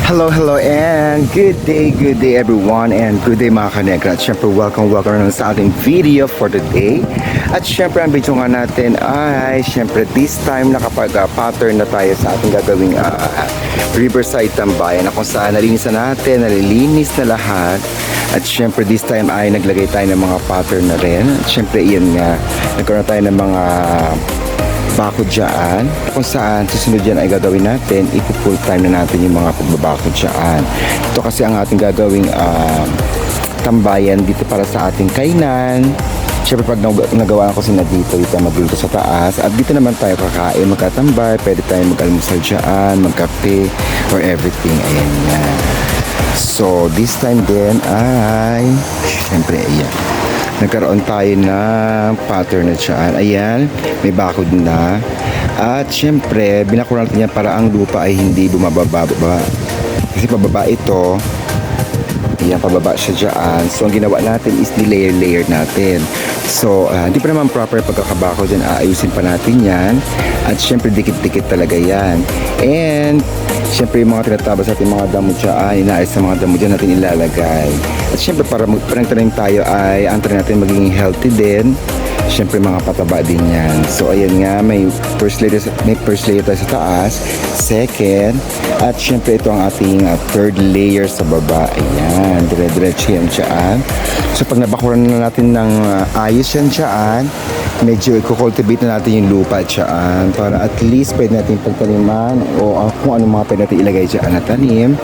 Hello and good day everyone and good day mga kanegra. At syempre welcome naman sa ating video for today. At syempre ang video nga natin ay syempre this time nakapag-pattern na tayo sa ating gagawing Riverside Tambayan na kung saan nalinisan natin, nalilinis na lahat. At syempre this time ay naglagay tayo ng mga pattern na rin. At syempre iyan nga, nagkaroon tayo ng mga bakod dyan kung saan susunod yan ay gagawin natin, ipo-full time na natin yung mga pagbabakod dyan. Ito kasi ang ating gagawing tambayan dito para sa ating kainan. Siyempre pag nagawa ko sila dito magulto sa taas at dito naman tayo kakain, magkatambay, pwede tayo mag-almusal dyan, magkape or everything. Ayan yan. So this time din ay siyempre ayan, nagkaroon tayo ng pattern na dyan. Ayan, may bakod na. At syempre, binakuran natin yan para ang lupa ay hindi bumababa. Kasi pababa ito. Ayan, pababa siya dyan. So, ang ginawa natin is ni-layer natin. So, hindi pa naman proper pagkakabakod dyan. Aayusin pa natin yan. At syempre, dikit-dikit talaga yan. And syempre, yung mga tinatabas natin mga damo dyan, inaalis sa mga damo dyan natin ilalagay. At syempre, para magpanang-tanim tayo ay ang tanim natin magiging healthy din. Syempre, mga pataba din yan. So, ayan nga, may first layer tayo sa taas, second, at syempre, ito ang ating third layer sa baba. Ayan, dire-diretso yan dyan. So, pag nabakuran na natin ng ayos yan dyan, medyo i-cultivate na natin yung lupa dyan para at least pwede natin pagtaniman o kung ano mga pwede natin ilagay dyan na tanim.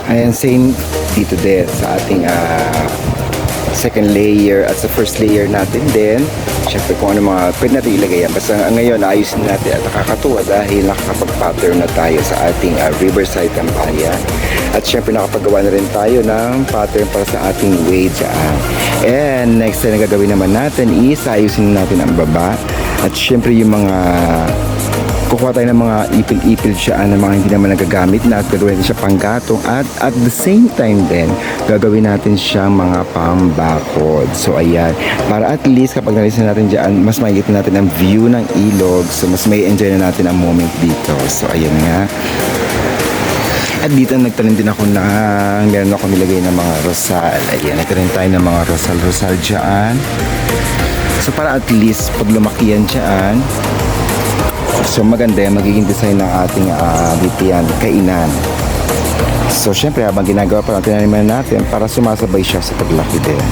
Ayan, same dito din sa ating second layer at sa first layer natin din. Siyempre kung ano mga pwede natin ilagay yan. Basta ngayon ayusin natin at nakakatuwa dahil nakakapag-pattern na tayo sa ating Riverside Tambayan. At siyempre nakapagawa na rin tayo ng pattern para sa ating way dyan. And next time na gagawin naman natin is ayusin natin ang baba. At siyempre yung mga kukuha tayo ng mga ipil-ipil siya ng mga hindi naman nagagamit na at gagawin natin siya panggatong at the same time din gagawin natin siya mga pambakod. So ayan, para at least kapag nalisan natin dyan, mas makikita natin ang view ng ilog, so mas may enjoy na natin ang moment dito. So ayan nga. At dito nagtanim din ako meron ako nilagay ng mga rosal. Ayan, nagtanim tayo ng mga rosal dyan. So para at least pag lumaki yan dyan, so maganda yan, magiging design ng ating dito yan, kainan. So syempre habang ginagawa pa natin, tinaniman natin para sumasabay siya sa paglaki din.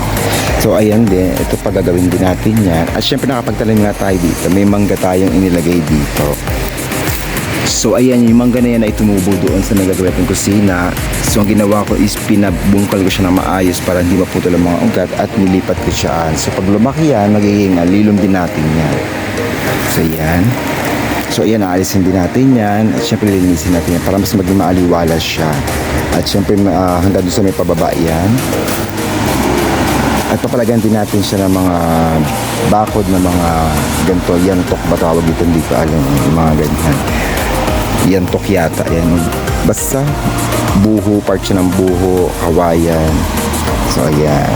So ayan din, ito pa gagawin din natin yan. At syempre nakapagtanim nga tayo dito, may mangga tayong inilagay dito. So ayan, yung mangga na yan ay tumubo doon sa nagagawin ng kusina. So ang ginawa ko is pinabungkal ko siya ng maayos para hindi maputol ang mga ugat at nilipat ko siya. So pag lumaki yan, magiging lilom din natin yan. So ayan. So ayan, naalisin din natin yan. At syempre lilinisin natin yan para mas maging maaliwala siya. At syempre hanggang doon sa may pababa yan. At papalagyan din natin siya ng mga bakod na mga ganito. Yantok ba tawag dito? Hindi ko alam. Yung mga ganyan. Yantok yata. Yan. Basta buho, part siya ng buho, kawayan. So ayan.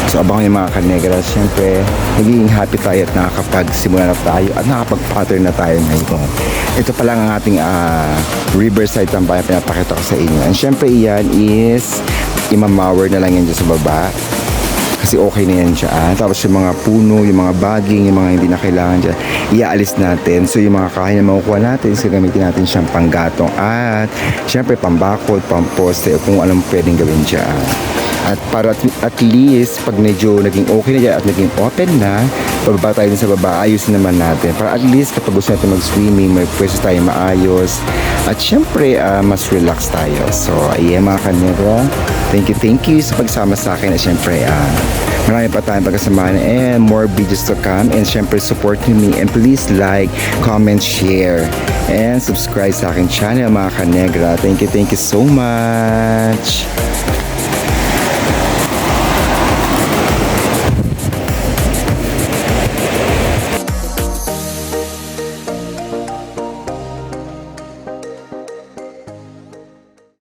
So abangan yung mga kanegra, syempre nagiging happy tayo at nakakapagsimula na tayo at nakapag-pattern na tayo ngayon. Ito pa lang ang ating Riverside Tambayan pinapakita ko sa inyo. And syempre iyan is imamawer na lang yan dyan sa baba kasi okay na yan dyan. Tapos yung mga puno, yung mga baging, yung mga hindi na kailangan dyan, iaalis natin. So yung mga kain na makukuha natin, so gamitin natin siyang panggatong at syempre pambakod, pamposte o kung anong pwedeng gawin dyan. At para at least pag medyo naging okay na dyan at naging open na, pababa tayo din sa baba, ayusin naman natin para at least kapag gusto natin mag-swimming, may pwesto tayo maayos at syempre mas relax tayo. So ayan mga kanegra, thank you sa pagsama sa akin at syempre marami pa tayong pagkasamahan and more videos to come. And syempre support me and please like, comment, share and subscribe sa aking channel mga kanegra. Thank you so much.